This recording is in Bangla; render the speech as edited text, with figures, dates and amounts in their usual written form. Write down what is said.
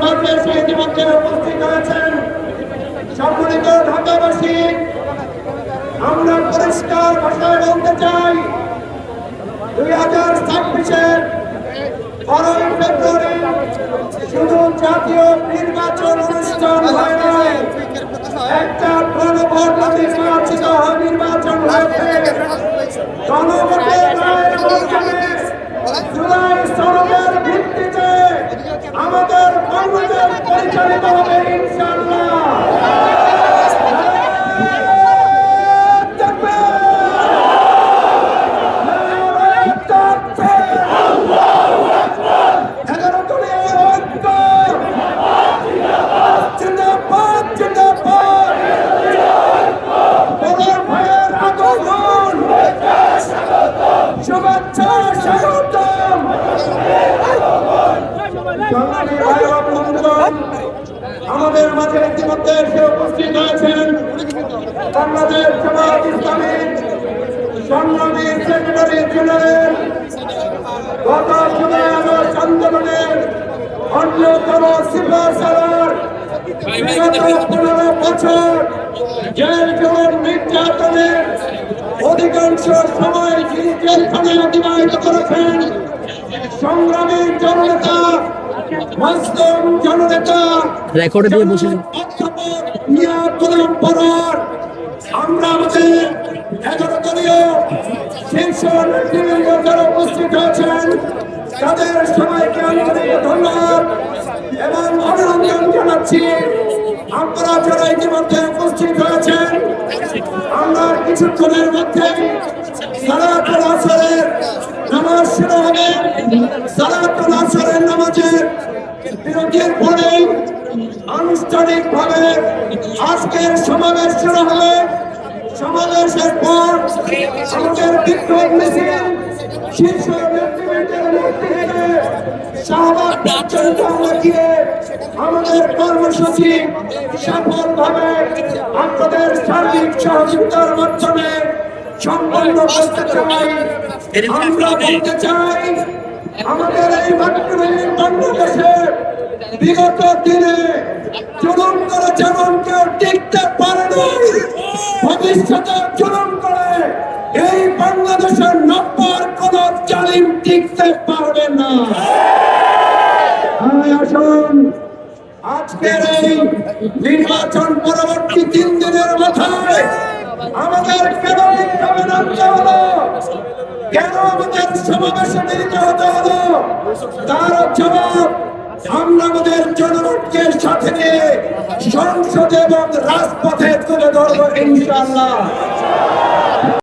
মাঝে এসে ইতিমধ্যে উপস্থিত হয়েছেন সম্মানিত ঢাকাবাসী। আমরা পরিষ্কার ভাষায় বলতে চাই 2026-এর 12 ফেব্রুয়ারি শুধু জাতীয় নির্বাচন অনুষ্ঠান হয় নাই, একটা গণভোট নির্বাচিত নির্বাচন হয়েছে। গণভোটের রায়ের মাধ্যমে জুলাই সনদের ভিত্তিতে আমাদের বাংলাদেশ পরিচালিত হবে ইনশাআল্লাহ। আমাদের মাঝে ইতিমধ্যে এসে উপস্থিত হয়েছেন বাংলাদেশ জামায়াত ইসলামীর সংগ্রামী সেক্রেটারি জেনারেল, গত জুলাই আগস্ট আন্দোলনের অন্যতম সিপাহসালার, বিগত 15 বছর জেল জুলুম নির্যাতনের অধিকাংশ সময় যিনি জেলখানায় অতিবাহিত করেছেন, সংগ্রামী জননেতা, মুসলিম জননেতা রেকর্ডে দিয়ে বসে আমরা আমাদের 11 দলীয় শীর্ষ নেতৃবৃন্দ যারা উপস্থিত হয়েছেন তাদের সবাইকে আন্তরিক ধন্যবাদ এবং অভিনন্দন জানাচ্ছি। আপনারা যারা ইতিমধ্যে উপস্থিত হয়েছেন, আমরা কিছুক্ষণের মধ্যে সালাতুল আসরের নামাজ শুরু হবে। সালাতুল আসরের নামাজের বিরতির পরে আনুষ্ঠানিকভাবে আজকের সমাবেশ শুরু হবে। সমাবেশের পর আমাদের বিক্ষোভ মিছিল শীর্ষ নেতৃবৃন্দের নেতৃত্বে শাহবাগ পর্যন্ত আমরা গিয়ে আমাদের কর্মসূচি সফলভাবে আপনাদের সার্বিক সহযোগিতার মাধ্যমে সম্পন্ন করতে চাই। আমরা বলতে চাই, আমাদের এই মাতৃভূমি বাংলাদেশে বিগত দিনে জুলুম করে যেমন কেউ টিকতে পারে না, ভবিষ্যতে জুলুম করে এই বাংলাদেশের নম্বর কোন জালিম টিকতে পারবে না। আসুন আজকের এই নির্বাচন পরবর্তী 3 দিনের মাথায় আমাদের কেন বিক্ষোভে নামতে হলো, কেন আমাদের সমাবেশে মিলিত হতে হলো, তার জবাব আমরা আমাদের জনগণকে সাথে নিয়ে সংসদে এবং রাজপথে তুলে ধরবো ইনশাআল্লাহ।